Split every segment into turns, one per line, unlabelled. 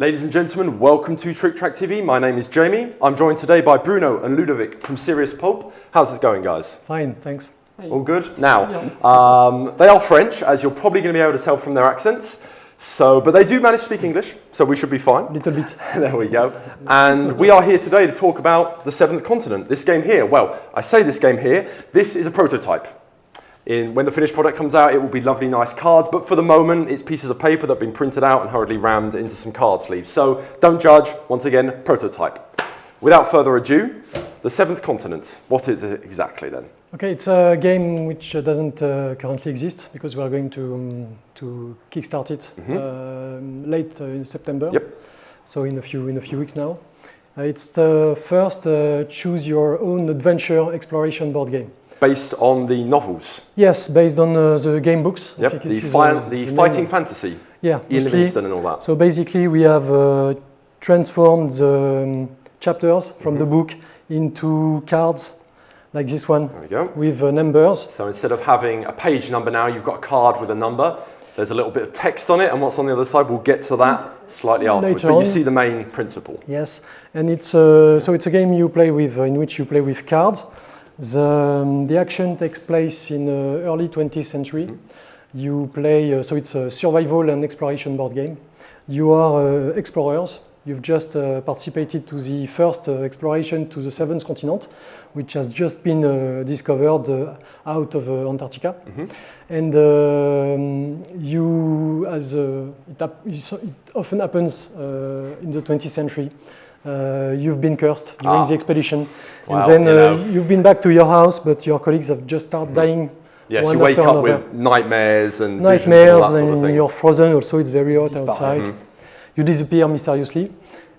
Ladies and gentlemen, welcome to Trick Track TV. My name is Jamie. I'm joined today by Bruno and Ludovic from Serious Pulp. How's it going, guys?
Fine, thanks.
All good? Now, they are French, as you're probably going to be able to tell from their accents. But they do manage to speak English, so we should be fine.
Little bit.
There we go. And we are here today to talk about the Seventh Continent. This game here, well, I say this game here, this is a prototype. When the finished product comes out, it will be lovely, nice cards, but for the moment, it's pieces of paper that have been printed out and hurriedly rammed into some card sleeves. So don't judge, once again, prototype. Without further ado, the Seventh Continent. What is it exactly then?
Okay, it's a game which doesn't currently exist because we are going to kickstart it late in September.
Yep.
So in a few weeks now. It's the first choose your own adventure exploration board game.
Based on the novels?
Yes, based on the game books.
Yep, the fighting fantasy.
Yeah,
Ian Livingstone and all that.
So basically we have transformed the chapters from the book into cards like this one.
There we go.
With numbers.
So instead of having a page number now, you've got a card with a number. There's a little bit of text on it, and what's on the other side, we'll get to that slightly afterwards. But you see the main principle.
Yes, and it's a game you play with, in which you play with cards. The action takes place in early 20th century. You play, so it's a survival and exploration board game. You are explorers. You've just participated to the first exploration to the seventh continent, which has just been discovered out of Antarctica. And it often happens in the 20th century. You've been cursed during the expedition, and then you've been back to your house, but your colleagues have just started dying.
Yes, you wake up with nightmares and visions and
nightmares,
all that sort of
and
thing.
you're frozen. Also, it's very hot outside. You disappear mysteriously,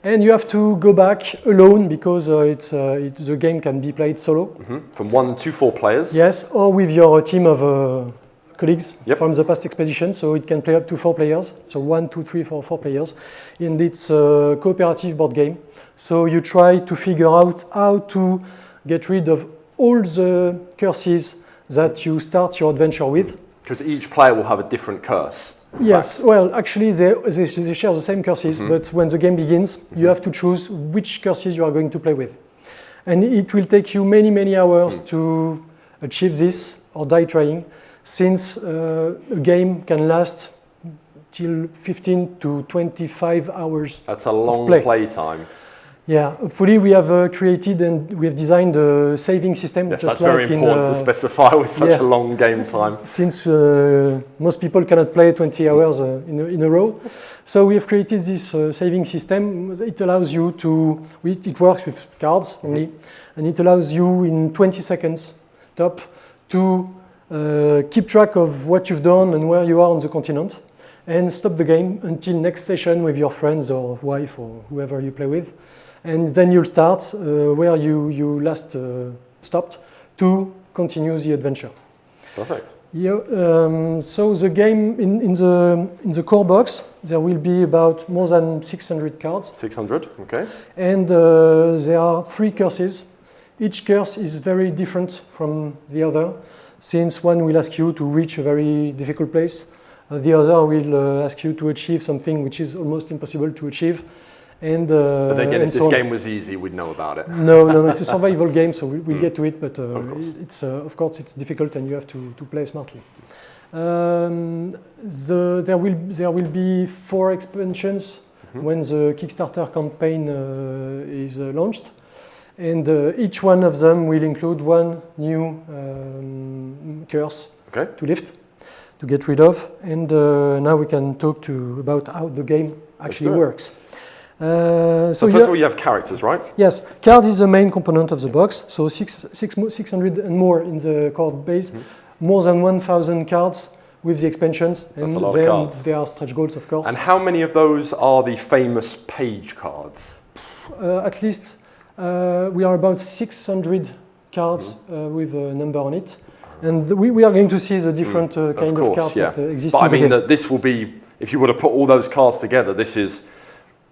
and you have to go back alone because the game can be played solo.
From 1 to 4 players.
Yes, or with your team of colleagues from the past expedition. So it can play up to 4 players. So 1, 2, 3, 4 players, and it's a cooperative board game. So you try to figure out how to get rid of all the curses that you start your adventure with.
Because each player will have a different curse.
Yes, well, actually they share the same curses, but when the game begins, you have to choose which curses you are going to play with. And it will take you many, many hours to achieve this or die trying, since a game can last till 15 to 25 hours.
That's a long play time.
Yeah, hopefully we have created and we have designed a saving system.
Yes,
just
that's very important to specify with such a long game time.
Since most people cannot play 20 hours in a row. So we have created this saving system. It allows you to, it works with cards only, and it allows you in 20 seconds top to keep track of what you've done and where you are on the continent, and stop the game until next session with your friends or wife or whoever you play with. And then you'll start where you last stopped to continue the adventure.
Perfect.
Yeah, so the game in the core box, there will be about more than 600 cards.
600, okay.
And there are 3 curses. Each curse is very different from the other, since one will ask you to reach a very difficult place. The other will ask you to achieve something which is almost impossible to achieve. And,
but again, if this game was easy, we'd know about it.
No, it's a survival game, so we'll get to it, but of course it's difficult and you have to play smartly. There will be 4 expansions when the Kickstarter campaign is launched, and each one of them will include 1 new curse to lift, to get rid of, and now we can talk about how the game actually works.
So first of all, you have characters, right?
Yes, cards is the main component of the box. So 600 and more in the card base, more than 1,000 cards with the expansions.
That's a lot of cards.
There are stretch goals, of course.
And how many of those are the famous page cards?
At least we are about 600 cards with a number on it. And we are going to see the different kind of cards that exist in the game.
But I mean that this will be, if you were to put all those cards together, this is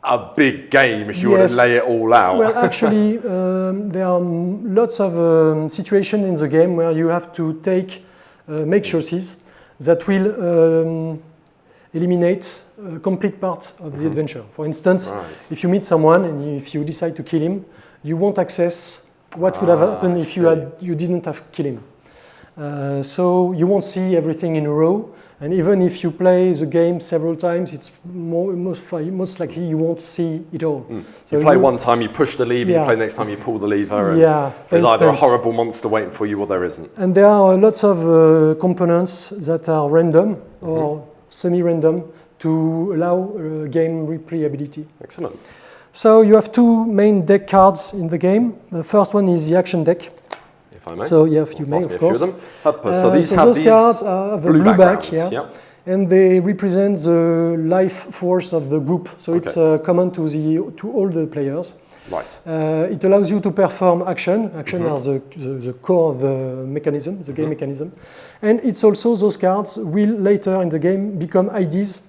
a big game if you were to lay it all out.
Well, actually, there are lots of situations in the game where you have to make choices that will eliminate a complete part of the adventure. For instance, if you meet someone and if you decide to kill him, you won't access what would have happened if you didn't have killed him. So you won't see everything in a row, and even if you play the game several times, it's most likely you won't see it all. So
you play one time, you push the lever, you play next time, you pull the lever, and there's either a horrible monster waiting for you or there isn't.
And there are lots of components that are random or semi-random to allow game replayability.
Excellent.
So you have two main deck cards in the game. The first one is the action deck.
If I may.
So you may, of course.
So these
those cards have a blue back, and they represent the life force of the group. So it's common to all the players.
Right.
It allows you to perform action. Action are the core of the mechanism, the game mechanism. And it's also those cards will later in the game become IDs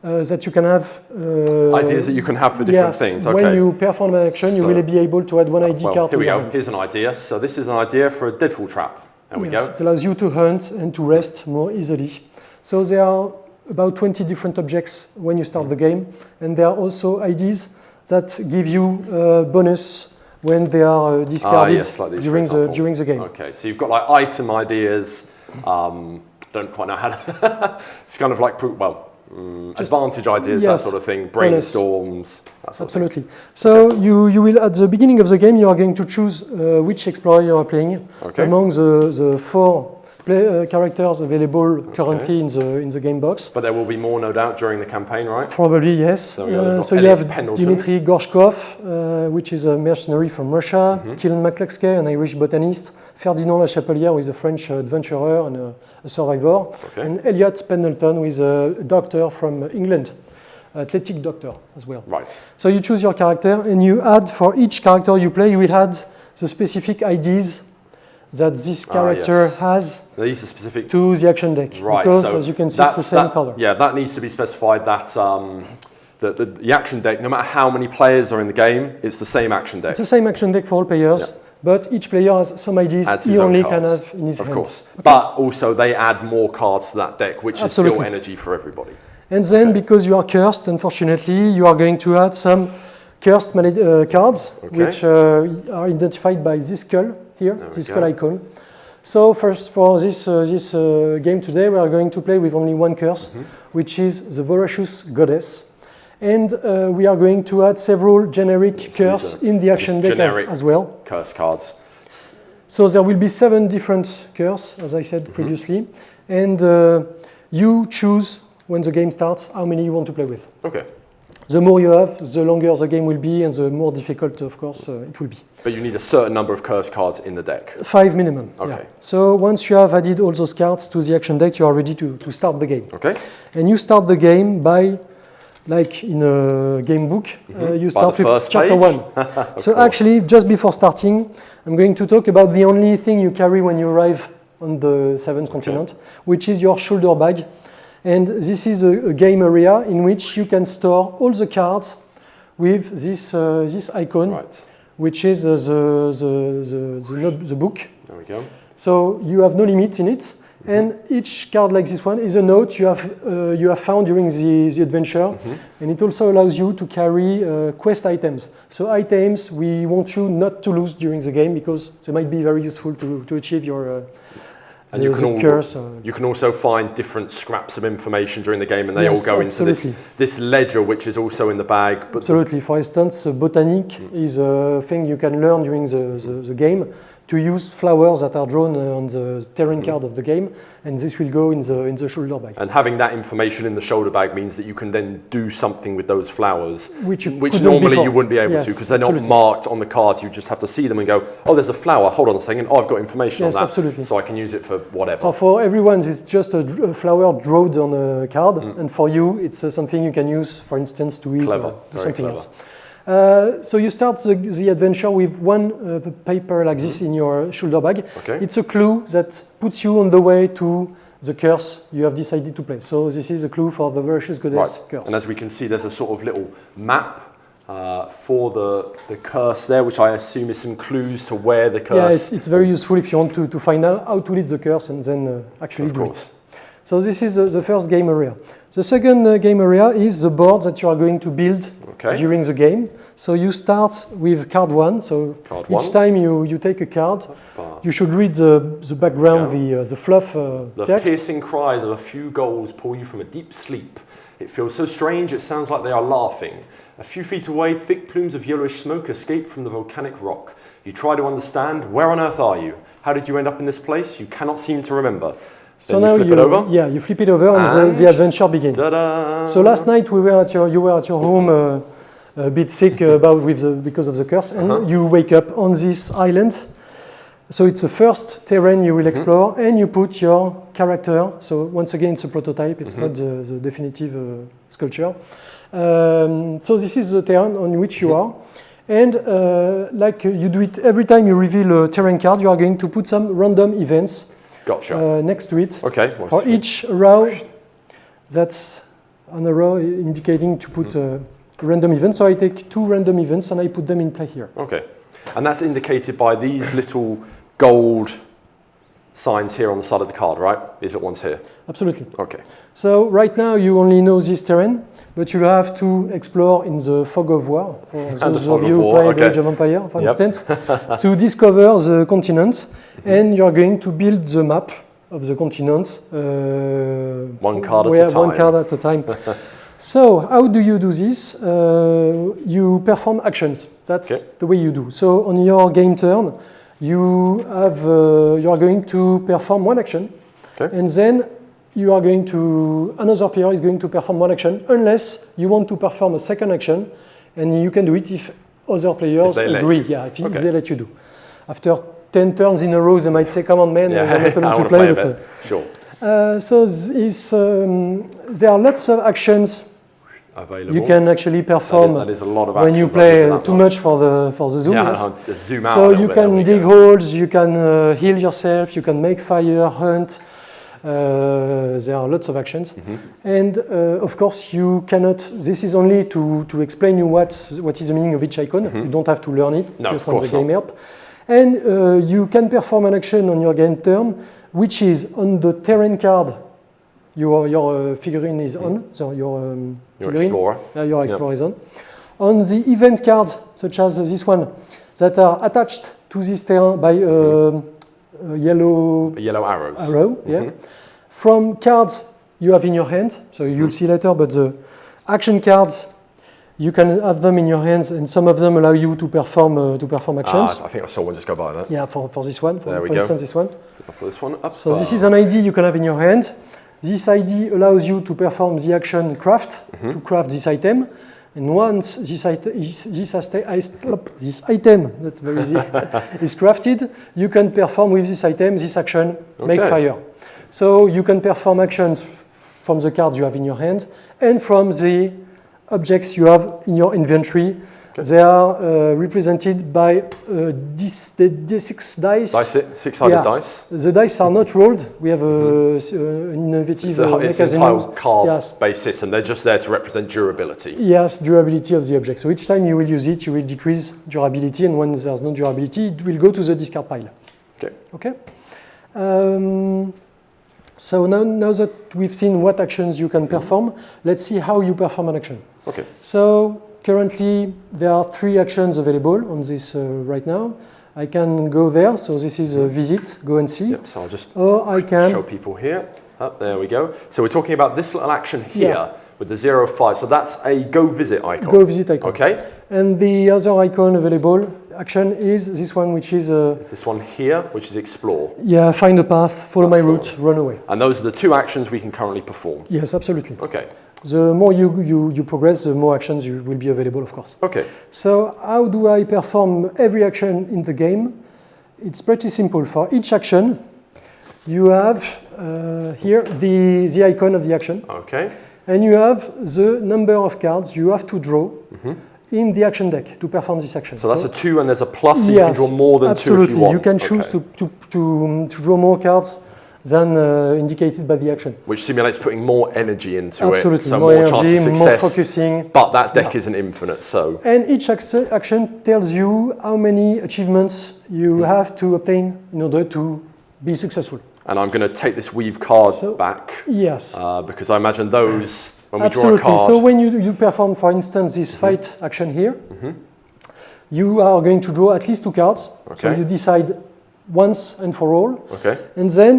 that you can have.
Ideas that you can have for different things. Okay.
When you perform an action, you will be able to add one ID card.
Here we go. Here's an idea. So this is an idea for a deadfall trap. There we go.
It allows you to hunt and to rest more easily. So there are about 20 different objects when you start the game, and there are also IDs that give you bonus when they are discarded during the game.
Okay, so you've got like item ideas. Don't quite know how to. It's kind of like advantage ideas, that sort of thing, brainstorms, that sort of thing.
So you will, at the beginning of the game, you are going to choose which explorer you are playing among the four characters available currently in the game box.
But there will be more, no doubt, during the campaign, right?
Probably, yes. So you have Dmitry Gorshkov, which is a mercenary from Russia, Kylan McCluskey, an Irish botanist, Ferdinand Lachapelière, who is a French adventurer and a survivor, and Elliot Pendleton, who is a doctor from England, athletic doctor as well.
Right.
So you choose your character, and you add, for each character you play, you will add the specific IDs that this character has to the action deck.
Right.
Because,
so
as you can see, it's the same color.
Yeah, that needs to be specified that the action deck, no matter how many players are in the game, it's the same action deck.
It's the same action deck for all players, but each player has some IDs he only can have in his hand.
Of course. But also they add more cards to that deck, which is still energy for everybody.
And then, because you are cursed, unfortunately, you are going to add some cursed cards, which are identified by this skull here, this skull icon. So first, for this game today, we are going to play with only one curse, which is the Voracious Goddess. And we are going to add several generic curse in the action deck as well.
Curse cards.
So there will be 7 different curse, as I said previously. And you choose, when the game starts, how many you want to play with.
Okay.
The more you have, the longer the game will be, and the more difficult, of course, it will be.
But you need a certain number of curse cards in the deck. 5
minimum. Okay. So once you have added all those cards to the action deck, you are ready to start the game.
Okay.
And you start the game by, like in a game book, you start with chapter 1. So actually, just before starting, I'm going to talk about the only thing you carry when you arrive on the 7th continent, which is your shoulder bag. And this is a game area in which you can store all the cards with this icon, which is the book.
There we go.
So you have no limit in it, and each card like this one is a note you have found during the adventure, and it also allows you to carry quest items. So items we want you not to lose during the game because they might be very useful to achieve your
and you can also find different scraps of information during the game, and they all go into this ledger, which is also in the bag. But
absolutely. For instance, botanic is a thing you can learn during the game to use flowers that are drawn on the terrain card of the game, and this will go in the shoulder bag.
And having that information in the shoulder bag means that you can then do something with those flowers, which
normally
you wouldn't be able to, because they're not marked on the card. You just have to see them and go, oh, there's a flower, hold on a second, oh, I've got information on that,
absolutely.
So I can use it for whatever.
So for everyone, it's just a flower drawn on a card, and for you, it's something you can use, for instance, to eat or do something else. So you start the adventure with one paper like this in your shoulder bag. It's a clue that puts you on the way to the curse you have decided to play. So this is a clue for the Voracious Goddess curse.
And as we can see, there's a sort of little map for the curse there, which I assume is some clues to where the curse...
Yeah, it's very useful if you want to find out how to lead the curse and then actually do it. So this is the first game area. The second game area is the board that you are going to build during the game. So you start with card 1. So each time you take a card, you should read the background, the fluff
the
text.
The piercing cries of a few gulls pull you from a deep sleep. It feels so strange it sounds like they are laughing. A few feet away, thick plumes of yellowish smoke escape from the volcanic rock. You try to understand, where on earth are you? How did you end up in this place? You cannot seem to remember.
So now you flip it over and the adventure begins. So last night you were at your home a bit sick because of the curse, and you wake up on this island. So it's the first terrain you will explore, and you put your character. So once again, it's a prototype. It's not the definitive sculpture. So this is the terrain on which you are. And like you do it every time you reveal a terrain card, you are going to put some random events next to it.
Okay.
For each row, that's an arrow indicating to put a random event. So I take 2 random events and I put them in play here.
Okay. And that's indicated by these little gold signs here on the side of the card, right? These little ones here.
Absolutely.
Okay.
So right now you only know this terrain, but you have to explore in the Fog of War, for those of you who played Age of Empire, for instance, to discover the continent, and you're going to build the map of the continent.
One card at a time.
So how do you do this? You perform actions. That's the way you do. So on your game turn, you are going to perform one action, and then another player is going to perform one action, unless you want to perform a second action, and you can do it if other players agree. If they let you do. After 10 turns in a row, they might say, "Come on, man, I'm not going to play." But,
sure.
So there are lots of actions available. You can actually perform
that is a lot of
when you play too much for the zoom.
Zoom out.
So you can dig holes, you can heal yourself, you can make fire, hunt. There are lots of actions, and of course you cannot. This is only to explain you what is the meaning of each icon. You don't have to learn it. It's just on the game help. And you can perform an action on your game turn, which is on the terrain card. Your figurine is on, so your
explorer.
Your explorer is on. On the event cards, such as this one, that are attached to this terrain by yellow arrow. From cards you have in your hand, so you'll see later, but the action cards, you can have them in your hands, and some of them allow you to perform actions.
I think I saw one just go by that.
Yeah, for this one, for instance, this one.
For this one up.
So this is an ID you can have in your hand. This ID allows you to perform the action craft, to craft this item. And once this item, that's very easy, is crafted, you can perform with this item, this action, make fire. So you can perform actions from the cards you have in your hand and from the objects you have in your inventory. They are represented by the 6 dice.
Six-sided dice.
The dice are not rolled. We have an innovative mechanism.
It's an entire card-based system. They're just there to represent durability.
Yes, durability of the object. So each time you will use it, you will decrease durability, and when there's no durability, it will go to the discard pile. Okay. So now that we've seen what actions you can perform, let's see how you perform an action.
Okay.
So currently, there are 3 actions available on this right now. I can go there, so this is a visit, go and see.
So I'll just
I can
show people here. There we go. So we're talking about this little action here with the 0-5. So that's a go visit icon.
Go visit icon.
Okay.
And the other icon available action is this one, which is
this one here, which is explore.
Yeah, find a path, follow my route, run away.
And those are the 2 actions we can currently perform.
Yes, absolutely.
Okay.
The more you progress, the more actions you will be available, of course.
Okay.
So how do I perform every action in the game? It's pretty simple. For each action, you have here the icon of the action.
Okay.
And you have the number of cards you have to draw in the action deck to perform this action.
So that's a 2, and there's a plus, so you can draw more than 2 if you want.
Absolutely. You can choose to draw more cards than indicated by the action.
Which simulates putting more energy into it.
Absolutely,
So
more energy,
chance of
more
success,
focusing.
But that deck isn't infinite, so.
And each action tells you how many achievements you have to obtain in order to be successful.
And I'm going to take this weave card
So-
back
Yes.
because I imagine those, when we
Absolutely.
draw a card...
So when you perform, for instance, this fight action here, you are going to draw at least 2 cards. So
Okay.
you decide once and for all.
Okay,
And then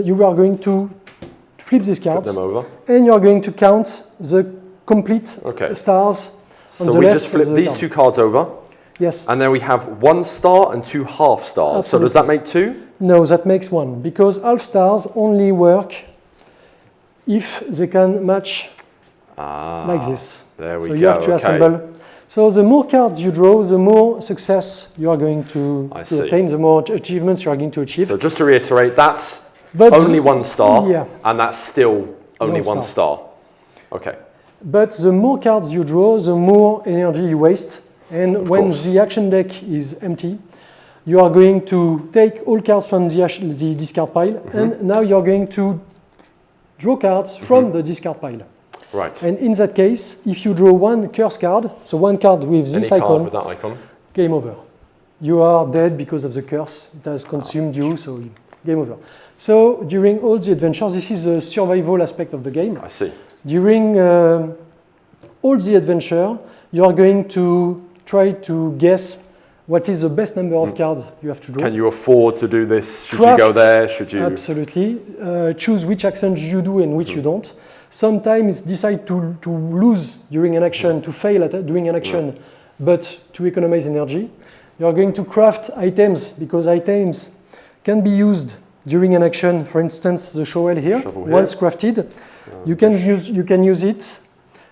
you are going to flip these
flip
cards.
them over.
And you are going to count the complete
Okay.
stars on
So
the
we
left
just
of
flip
the
these
card.
2 cards over,
Yes.
and then we have 1 star and 2 half stars. So does that make 2?
No, that makes 1. Because half stars only work if they can match like this.
There we
So
go.
you have to assemble. So the more cards you draw, the more success you are going to
see.
attain, the more achievements you are going to achieve.
So just to reiterate, that's
But
only 1 star,
yeah.
and that's still only 1
1
star. Okay.
But the more cards you draw, the more energy you waste. And when
course.
the action deck is empty, you are going to take all cards from the discard pile, and now you are going to draw cards from the discard pile.
Right.
And in that case, if you draw 1 curse card, so 1 card with this
Any card
icon,
with that icon?
game over. You are dead because of the curse. It has consumed you, so game over. So during all the adventures, this is the survival aspect of the game.
I see.
During all the adventure, you are going to try to guess what is the best number of cards you have to draw.
Can you afford to do this? Should you go
Craft.
there? Should you?
Absolutely. Choose which actions you do and which you don't. Sometimes decide to lose during an action, to fail at doing an action, but to economize energy. You are going to craft items because items can be used during an action. For instance, the shovel here, once crafted, you can use it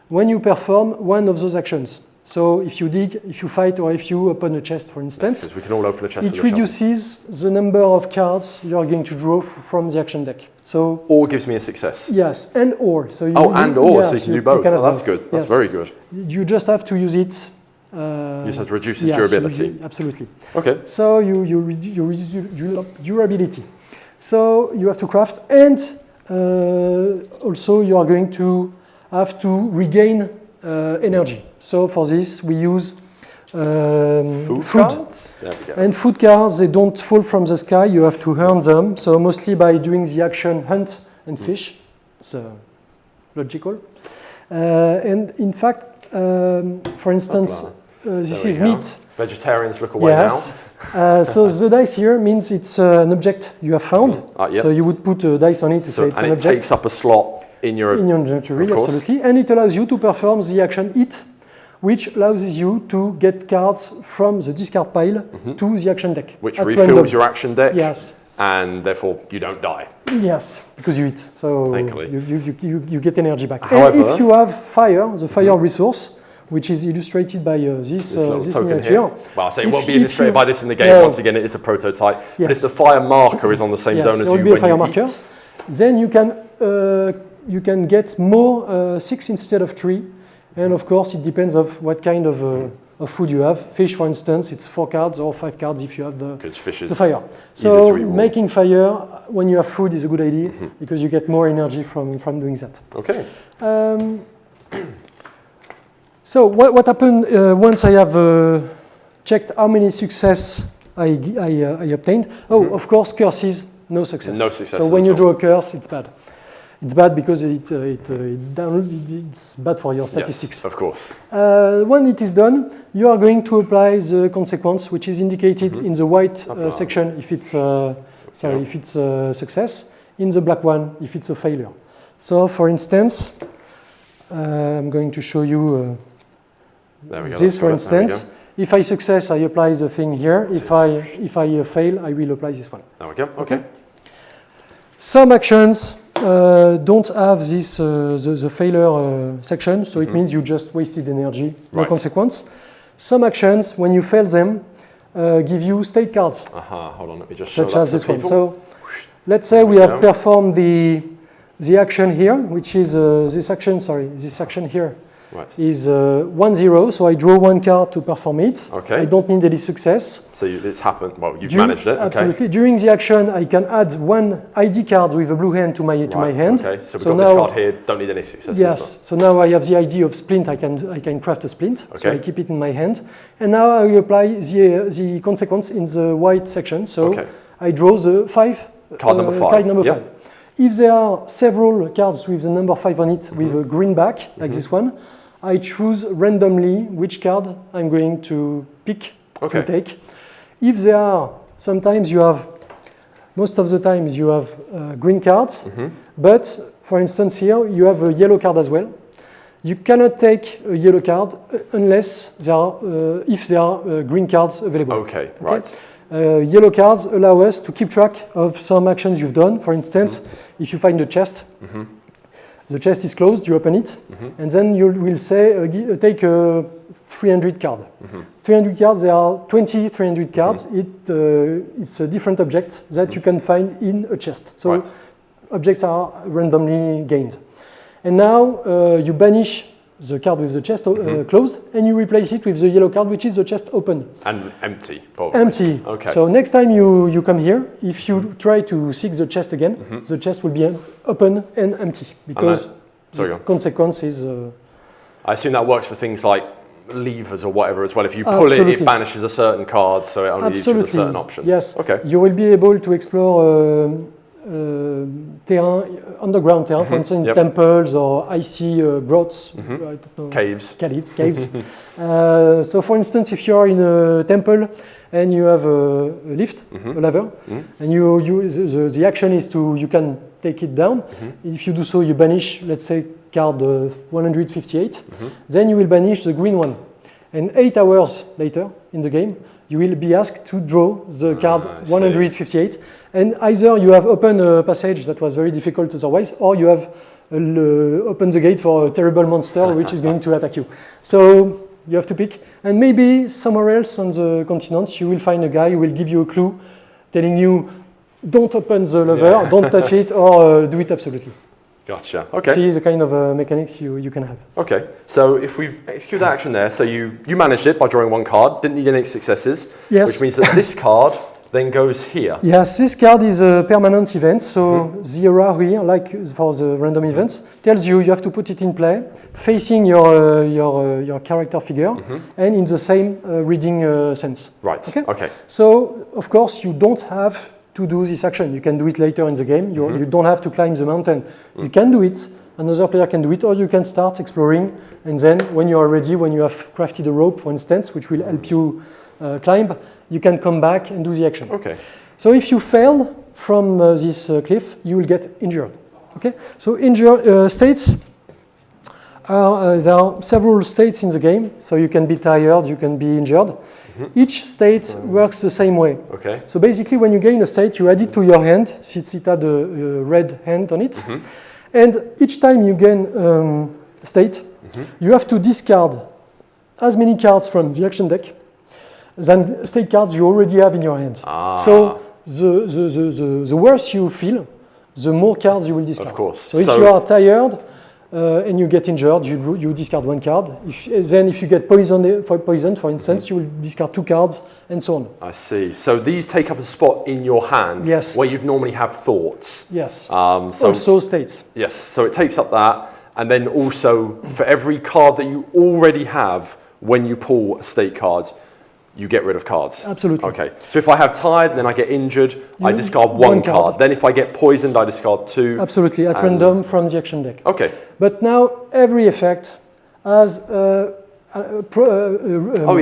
when you perform one of those actions. So if you dig, if you fight, or if you open a chest, for instance,
Because we can all open a chest
it
with a shovel.
reduces the number of cards you are going to draw from the action deck. So
Or gives me a success.
yes, and or. So you,
Oh, and or, so you
yes,
can do both.
can
Oh,
have
that's
both.
good. That's
Yes.
very good.
You just have to use it.
You just have to reduce its
yes,
durability.
absolutely.
Okay.
So you reduce durability. So you have to craft, and also you are going to have to regain energy. So for this we use
Food cards? There we go.
And food cards, they don't fall from the sky. You have to earn them. So mostly by doing the action hunt and fish. It's logical. And in fact, for instance, this
There
is
we go.
meat.
Vegetarians look away
Yes. So the dice here means it's an object you have found.
Yep.
So you would put a dice on it to say it's
and
an
it
object
takes up a slot in your...
in your inventory,
Of course.
absolutely. And it allows you to perform the action hit, which allows you to get cards from the discard pile to the action deck.
which
at
refills
random.
your action deck.
Yes.
And therefore you don't die.
Yes, because you eat, so
Thankfully.
you get energy back.
However-
and if you have fire, the fire resource, which is illustrated by this
Little token
miniature.
here. Well, I say it
If-
won't be
if
illustrated
you-
by this in the game.
No.
Once again, it is a prototype. But
Yes.
if the fire marker is on the same
Yes,
zone as
there
you
will be a
when
fire
you
marker.
eat,
Then you can get more 6 instead of 3, and of course it depends of what kind of food you have. Fish, for instance, it's 4 cards or 5 cards if you have
because fish is
the fire.
easy
So
to eat raw.
making fire when you have food is a good idea because you get more energy from doing that.
Okay.
So what happened once I have checked how many success I obtained? Oh, of course, curses, no success.
No success
So
at
when you
all.
draw a curse, it's bad. It's bad because it's bad for your statistics.
Yes, of course.
When it is done, you are going to apply the consequence, which is indicated in the white section if it's if it's a success, in the black one if it's a failure. So, for instance, I'm going to show you
There we go.
this. For
There we
instance, if I success, I apply the thing here. If I fail, I will apply this one.
There we go. Okay.
Some actions don't have this the failure section, so it means you just wasted energy, no
Right.
consequence. Some actions, when you fail them, give you state cards,
Hold on. Let me just show
such
that
as
to
this one.
people.
So let's say we
we
have
go.
performed the action here, which is this action here
Right.
is 1-0, so I draw 1 card to perform it.
Okay.
I don't need any success.
So it's happened. Well, you've managed it. Okay.
Absolutely. During the action, I can add 1 ID card with a blue hand to my
Right,
hand.
Okay. So we've
So
got this
now-
card here. Don't need any successes.
Yes. So now I have the idea of splint. I can craft a splint. So
Okay.
I keep it in my hand, and now I apply the consequence in the white section. So
Okay.
I draw the 5
Card number 5.
Card number
Yep.
5. If there are several cards with the number 5 on it with a green back, like this one, I choose randomly which card I'm going to pick to take. If there are, sometimes you have, most of the times you have green cards, but for instance here you have a yellow card as well. You cannot take a yellow card unless there are, if there are green cards available.
Okay, right.
Yellow cards allow us to keep track of some actions you've done. For instance, if you find a chest, the chest is closed, you open it, and then you will say, take a 300 card. 300 cards, there are 20 300 cards. It's different objects that you can find in a chest. So objects are randomly gained. And now you banish the card with the chest closed, and you replace it with the yellow card, which is the chest open.
And empty, probably.
Empty.
Okay.
So next time you come here, if you try to seek the chest again, the chest will be open and empty, because the consequence is...
I assume that works for things like levers or whatever as well. If you pull it, it banishes a certain card, so it only leaves you with a certain option.
Yes.
Okay.
You will be able to explore underground terrain, for instance, temples or icy grots, I don't know, caves. So, for instance, if you are in a temple and you have a lift, a lever, and the action is you can take it down. If you do so, you banish, let's say, card 158. Then you will banish the green one, and 8 hours later in the game, you will be asked to draw the card 158. And either you have opened a passage that was very difficult otherwise, or you have opened the gate for a terrible monster which is going to attack you. So you have to pick. And maybe somewhere else on the continent, you will find a guy who will give you a clue telling you, don't open the lever, don't touch it, or do it absolutely.
Gotcha. Okay.
See the kind of mechanics you can have.
Okay. So if we've executed that action there, so you managed it by drawing one card, didn't need any successes, which means that this card then goes here.
Yes, this card is a permanent event, so the arrow here, like for the random events, tells you have to put it in play, facing your character figure, and in the same reading sense.
Right. Okay.
So, of course, you don't have to do this action. You can do it later in the game. You don't have to climb the mountain. You can do it. Another player can do it, or you can start exploring, and then when you are ready, when you have crafted a rope, for instance, which will help you climb, you can come back and do the action.
Okay.
So if you fail from this cliff, you will get injured. Okay. So injured states there are several states in the game. So you can be tired, you can be injured. Each state works the same way.
Okay.
So basically, when you gain a state, you add it to your hand, since it had a red hand on it. And each time you gain a state, you have to discard as many cards from the action deck than state cards you already have in your hand. So the worse you feel, the more cards you will discard.
Of course.
So if you are tired and you get injured, you discard one card. Then if you get poisoned, for instance, you will discard 2 cards, and so on.
I see. So these take up a spot in your hand where you'd normally have thoughts.
Yes.
So
also states.
Yes. So it takes up that. And then also for every card that you already have, when you pull a state card, you get rid of cards.
Absolutely.
Okay. So if I have tired, then I get injured, I discard one card. Then if I get poisoned, I discard 2.
Absolutely, at random from the action deck.
Okay.
But now every effect has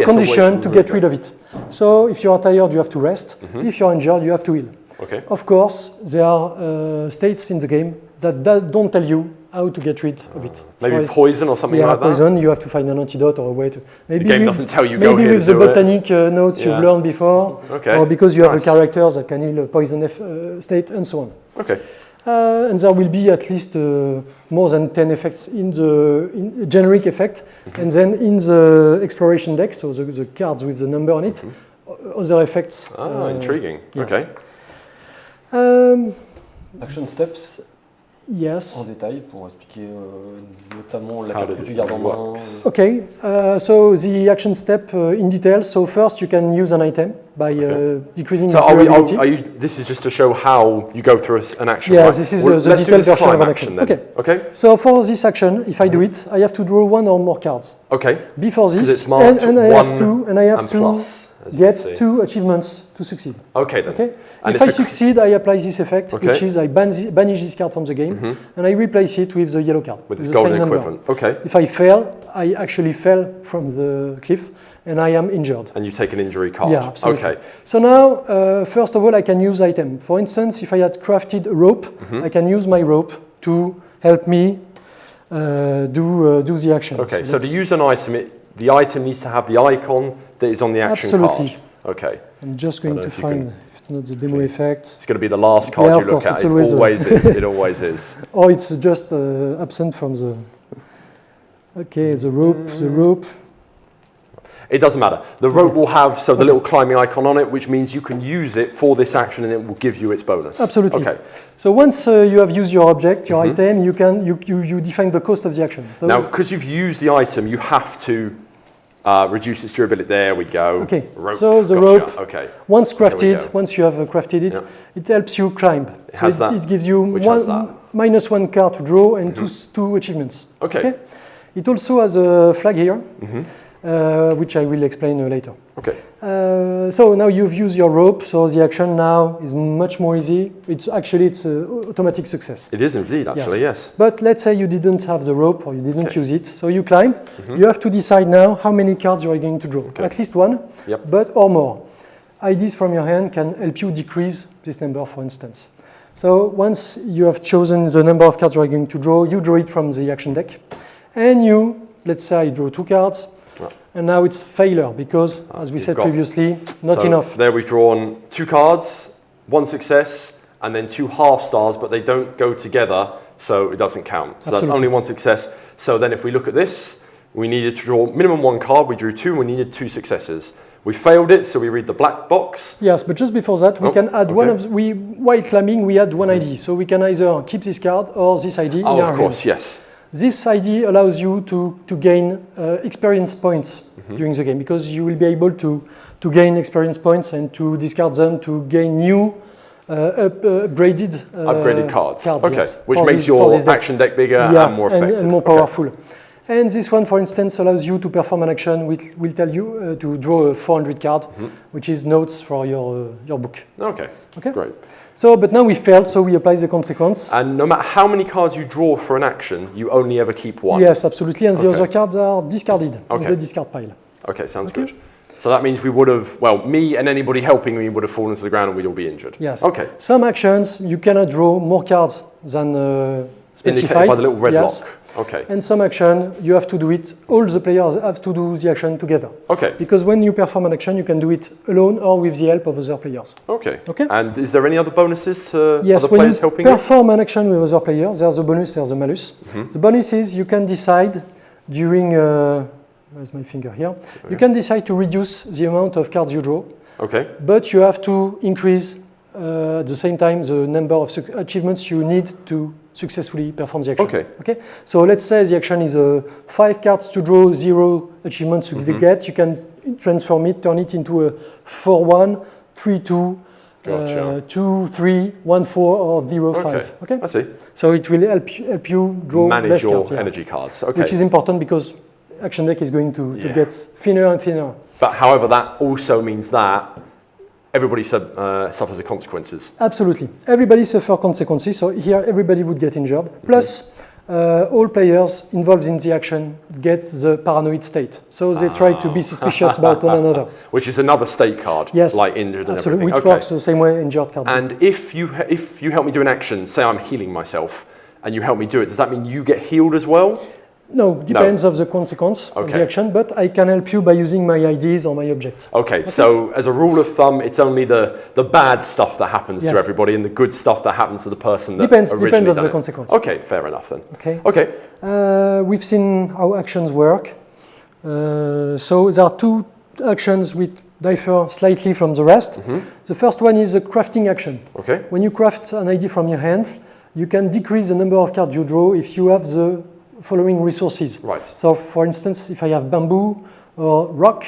condition to get rid of it. So if you are tired, you have to rest. If you are injured, you have to heal.
Okay.
Of course, there are states in the game that don't tell you how to get rid of it.
Maybe poison or something like that?
Poison, you have to find an antidote or a way to... Maybe
the game doesn't tell you go here
maybe with the botanic notes you've learned before, or because you have a character that can heal a poison state, and so on.
Okay.
And there will be at least more than 10 effects in the generic effect, and then in the exploration deck, so the cards with the number on it, other effects.
Intriguing.
Yes.
Okay.
Action steps.
Yes.
En détail pour expliquer notamment la carte que tu gardes en main.
Okay, so the action step in detail. So first you can use an item by decreasing its durability.
This is just to show how you go through an action.
Yeah, this is the detailed version of an action.
Then.
Okay. So for this action, if I do it, I have to draw 1 or more cards.
Okay.
Before this,
it's marked
and I have to, gets 2 achievements to succeed.
Okay then.
Okay?
And
If I succeed, I apply this effect,
Okay.
which is I banish this card from the game, and I replace it with the yellow card.
With the
the
golden
same number.
equivalent. Okay.
If I fail, I actually fell from the cliff, and I am injured.
And you take an injury card.
Yeah, absolutely.
Okay.
So now, first of all, I can use item. For instance, if I had crafted a rope, I can use my rope to help me do the action.
Okay, so to use an item, the item needs to have the icon that is on the action
Absolutely.
card. Okay.
I'm just going to
if you
find,
can-
if it's not the demo effect,
It's going to be the last card
Yeah,
you
of
look
course,
at.
it's
It
always
always is. It always is.
or it's just absent from the. Okay, the rope.
It doesn't matter. The rope will have the little climbing icon on it, which means you can use it for this action and it will give you its bonus.
Absolutely.
Okay.
So once you have used your object, your item, you define the cost of the action. So
Now, because you've used the item, you have to reduce its durability. There we go.
Okay,
Rope.
so the
Gotcha.
rope,
Okay.
once
There we
crafted,
go.
once you have crafted it,
Yeah.
it helps you climb.
It has that.
It gives you
Which has that?
-1 card to draw and two achievements.
Okay.
It also has a flag here, which I will explain later.
Okay.
So now you've used your rope, so the action now is much more easy. It's automatic success.
It is indeed, actually, yes.
But let's say you didn't have the rope or you didn't use it, so you climb. You have to decide now how many cards you are going to draw. At least one, or more. IDs from your hand can help you decrease this number, for instance. So once you have chosen the number of cards you are going to draw, you draw it from the action deck. And let's say I draw 2 cards. And now it's failure because, as we said previously, not enough.
There we've drawn 2 cards, 1 success, and then 2 half stars, but they don't go together, so it doesn't count. So that's only 1 success. So then if we look at this, we needed to draw minimum 1 card, we drew 2, and we needed 2 successes. We failed it, so we read the black box.
Yes, but just before that, we can add while climbing, we add 1 ID. So we can either keep this card or this ID in our
of course,
hand.
yes.
This ID allows you to gain experience points during the game because you will be able to gain experience points and to discard them to gain new upgraded
cards. Okay,
yes,
which
for
makes
this
your
deck.
action deck bigger and more effective.
And more powerful. And this one, for instance, allows you to perform an action which will tell you to draw a 400 card, which is notes for your book.
Okay, great.
So, but now we failed, so we apply the consequence.
And no matter how many cards you draw for an action, you only ever keep 1.
Yes, absolutely. And the other cards are discarded in the discard pile.
Okay, sounds good. So that means we would have, me and anybody helping me would have fallen to the ground and we'd all be injured.
Yes.
Okay.
Some actions, you cannot draw more cards than specified.
Indicated by the little red lock. Okay.
And some action, you have to do it, all the players have to do the action together.
Okay.
Because when you perform an action, you can do it alone or with the help of other players.
Okay.
Okay.
And is there any other bonuses to
yes,
other players helping
you perform an action with other players, there's a bonus, there's a malus. The bonus is you can decide during, where's my finger here? Okay. You can decide to reduce the amount of cards you draw.
Okay.
But you have to increase at the same time the number of achievements you need to successfully perform the action. Okay. So let's say the action is 5 cards to draw, 0 achievements to get. You can transform it, turn it into a 4-1, 3-2, 2-3, 1-4, or 0-5. Okay.
I see.
So it will help you draw
manage
less
your
cards,
energy cards. Okay.
Which is important because action deck is going to get thinner and thinner.
But however, that also means that everybody suffers the consequences.
Absolutely. Everybody suffers consequences. So here, everybody would get injured. Plus, all players involved in the action get the paranoid state. So they try to be suspicious about one another.
Which is another state card, like injured and everything.
Which works the same way injured card.
And if you help me do an action, say I'm healing myself, and you help me do it, does that mean you get healed as well?
No, depends of the consequence of the action, but I can help you by using my IDs or my objects.
Okay, so as a rule of thumb, it's only the bad stuff that happens to everybody and the good stuff that happens to the person that
depends
originally
of the consequence.
Okay, fair enough then.
Okay. We've seen how actions work. So there are 2 actions which differ slightly from the rest. The first one is a crafting action.
Okay.
When you craft an ID from your hand, you can decrease the number of cards you draw if you have the following resources.
Right.
So for instance, if I have bamboo or rock,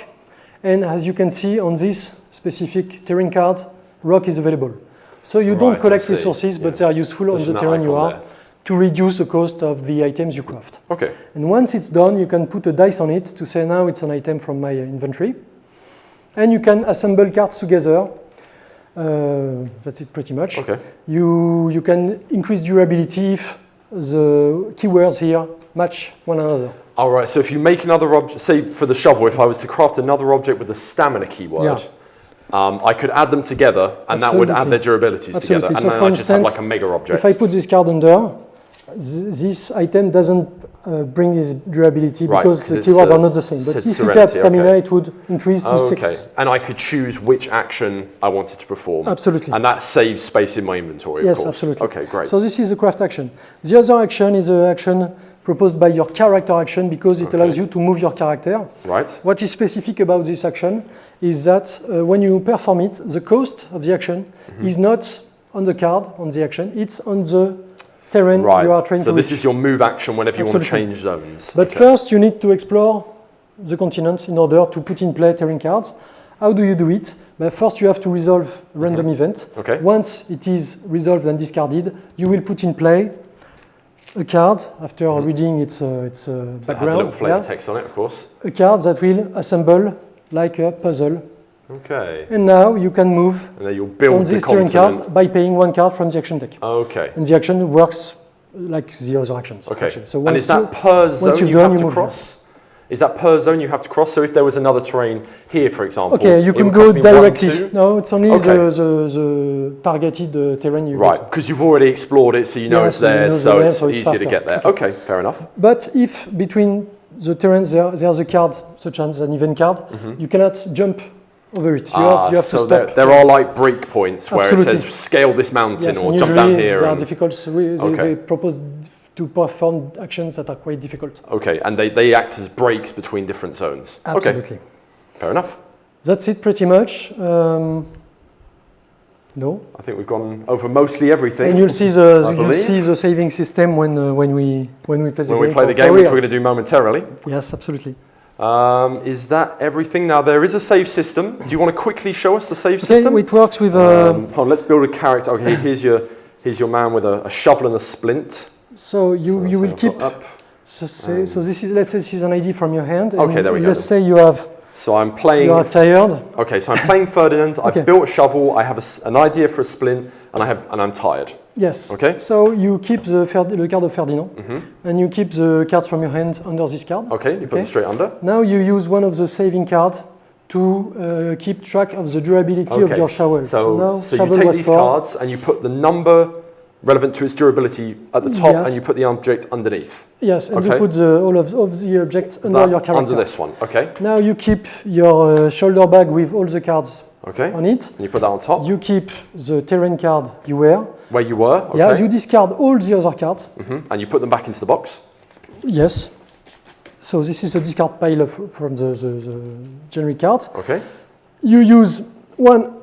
and as you can see on this specific terrain card, rock is available. So you don't collect resources, but they are useful on the terrain you are to reduce the cost of the items you craft.
Okay.
And once it's done, you can put a dice on it to say now it's an item from my inventory. and you can assemble cards together. That's it pretty much.
Okay.
You can increase durability if the keywords here match one another.
All right, so if you make another object, say for the shovel, if I was to craft another object with the stamina keyword, I could add them together, and that would add their durabilities together, and
so
then
for
I just have
instance,
like a mega object.
If I put this card under, this item doesn't bring this durability because the keywords are not the same. But if you add stamina, it would increase to 6.
And I could choose which action I wanted to perform.
Absolutely.
And that saves space in my inventory, of
yes,
course.
absolutely.
Okay, great.
So this is the craft action. The other action is an action proposed by your character action because it allows you to move your character.
Right.
What is specific about this action is that when you perform it, the cost of the action is not on the card, on the action, it's on the terrain you are trying to reach.
So this is your move action whenever you want to change zones.
But first you need to explore the continent in order to put in play terrain cards. How do you do it? But first you have to resolve a random event.
Okay.
Once it is resolved and discarded, you will put in play a card after reading its background.
It has a little flavor text on it, of course.
A card that will assemble like a puzzle.
Okay.
And now you can move
and then you'll build
on this terrain card by paying one card from the action deck.
Okay.
And the action works like the other actions.
Okay.
Actually. So
and is that per zone you have to cross? Is that per zone you have to cross? So if there was another terrain here, for example,
okay, you can go directly. No, it's only the targeted terrain you
right, because you've already explored it, so you know it's there, so it's easier to get there. Okay, fair enough.
But if between the terrains there's a card, such as an event card, you cannot jump over it. You have to
so
stop.
There are like break points where it says scale this mountain or jump down here.
They are difficult. So they propose to perform actions that are quite difficult.
Okay, and they act as breaks between different zones.
Absolutely.
Okay. Fair enough.
That's it pretty much. No.
I think we've gone over mostly everything.
And you'll see the saving system when we play the game.
When we play the game, which we're going to do momentarily.
Yes, absolutely.
Is that everything? Now there is a save system. Do you want to quickly show us the save system?
It works with.
Hold on, let's build a character. Okay, here's your man with a shovel and a splint.
So you will keep. So this is, let's say this is an ID from your hand.
Okay, there we go.
Let's say you have.
So I'm playing.
You are tired.
Okay, so I'm playing Ferdinand. I've built a shovel. I have an idea for a splint, and I'm tired.
Yes.
Okay.
So you keep the card of Ferdinand, and you keep the cards from your hand under this card.
Okay, you put them straight under.
Now you use one of the saving cards to keep track of the durability of your shovel.
So you take these cards and you put the number relevant to its durability at the top, and you put the object underneath.
Yes, and you put all of the objects under your character.
Under this one, okay.
Now you keep your shoulder bag with all the cards on it.
And you put that on top.
You keep the terrain card you wear.
Where you were, okay.
Yeah, you discard all the other cards.
And you put them back into the box.
Yes. So this is a discard pile from the generic cards.
Okay.
You use one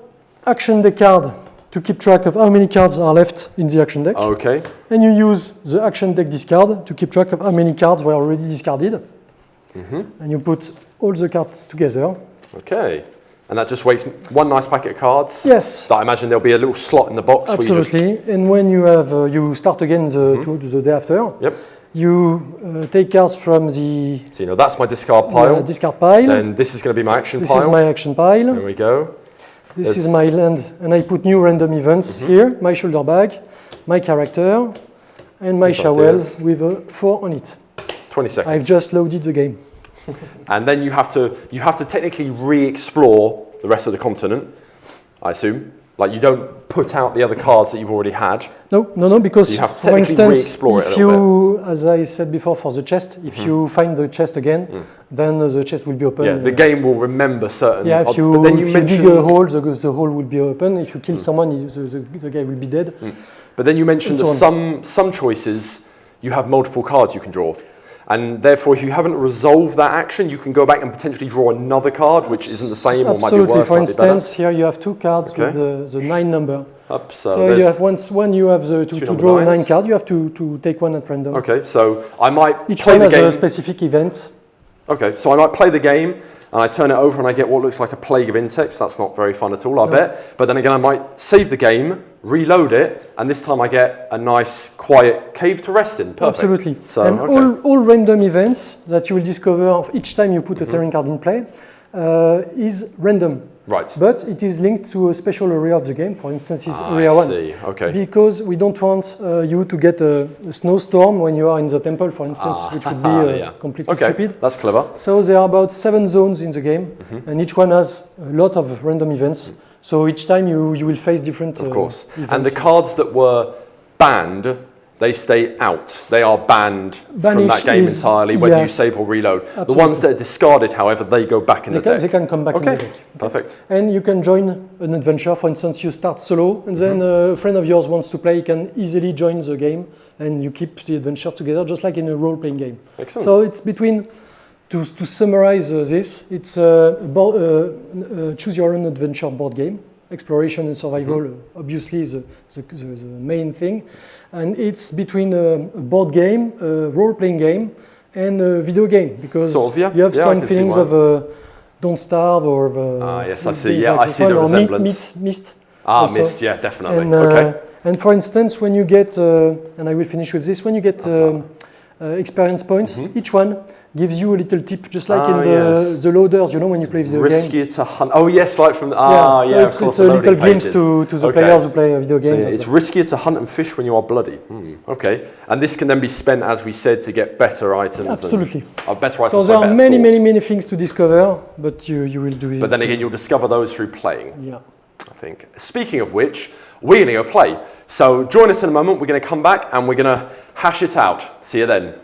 action deck card to keep track of how many cards are left in the action deck.
Okay.
And you use the action deck discard to keep track of how many cards were already discarded. And you put all the cards together.
Okay. And that just waits one nice packet of cards.
Yes.
That I imagine there'll be a little slot in the box.
Absolutely. Where you and when you have, you start again the day after.
Yep.
You take cards from the.
So you know that's my discard pile.
Discard pile.
Then this is going to be my action pile.
This is my action pile.
There we go.
This is my land, and I put new random events here. My shoulder bag, my character, and my shovel with a 4 on it.
20 seconds.
I've just loaded the game.
And then you have to technically re-explore the rest of the continent, I assume. Like you don't put out the other cards that you've already had.
No, because
so you have to
for instance,
re-explore
if you, as I said before for the chest, if you find the chest again, then the chest will be open.
Yeah, the game will remember certain.
Yeah, if you dig a hole, the hole will be open. If you kill someone, the guy will be dead.
But then you mentioned that some choices you have multiple cards you can draw. And therefore, if you haven't resolved that action, you can go back and potentially draw another card, which isn't the same or might be worse.
For instance, here you have 2 cards with the 9 number.
So
you have when you have to draw a 9 card, you have to take one at random.
Okay, so I might
each
play
one
the
has
game.
a specific event.
Okay, so I might play the game and I turn it over and I get what looks like a plague of insects. That's not very fun at all, I bet. But then again, I might save the game, reload it, and this time I get a nice, quiet cave to rest in. Perfect.
Absolutely.
So,
and all random events that you will discover each time you put a terrain card in play is random.
Right.
But it is linked to a special area of the game. For instance, is
I
area 1.
see. Okay.
Because we don't want you to get a snowstorm when you are in the temple, for instance, which would be completely stupid.
That's clever.
So there are about 7 zones in the game, and each one has a lot of random events. So each time you will face different
Of course.
events.
And the cards that were banned, they stay out. They are banned from that game entirely, whether you save or reload.
Absolutely.
The ones that are discarded, however, they go back in the deck.
They can come back in the deck.
Perfect.
And you can join an adventure. For instance, you start solo, and then a friend of yours wants to play, you can easily join the game, and you keep the adventure together, just like in a role-playing game.
Excellent.
So it's between, to summarize this, it's choose your own adventure board game. Exploration and survival, obviously, is the main thing. And it's between a board game, a role-playing game, and a video game, because you have some feelings of Don't Starve or
yes, I see. Yeah, I see the resemblance.
Myst.
Myst. Yeah, definitely.
And, and for instance, when you get, and I will finish with this, when you get experience points, each one gives you a little tip, just like in the loaders, you know, when you play video game.
Riskier to hunt. Oh yes, like from
so it's a little glimpse to the players who play video games.
So it's riskier to hunt and fish when you are bloody. Okay, and this can then be spent, as we said, to get better items.
Absolutely.
Better items.
So there are many things to discover, but you will do this.
But then again, you'll discover those through playing.
Yeah.
I think. Speaking of which, we're going to go play. So join us in a moment. We're going to come back and we're going to hash it out. See you then.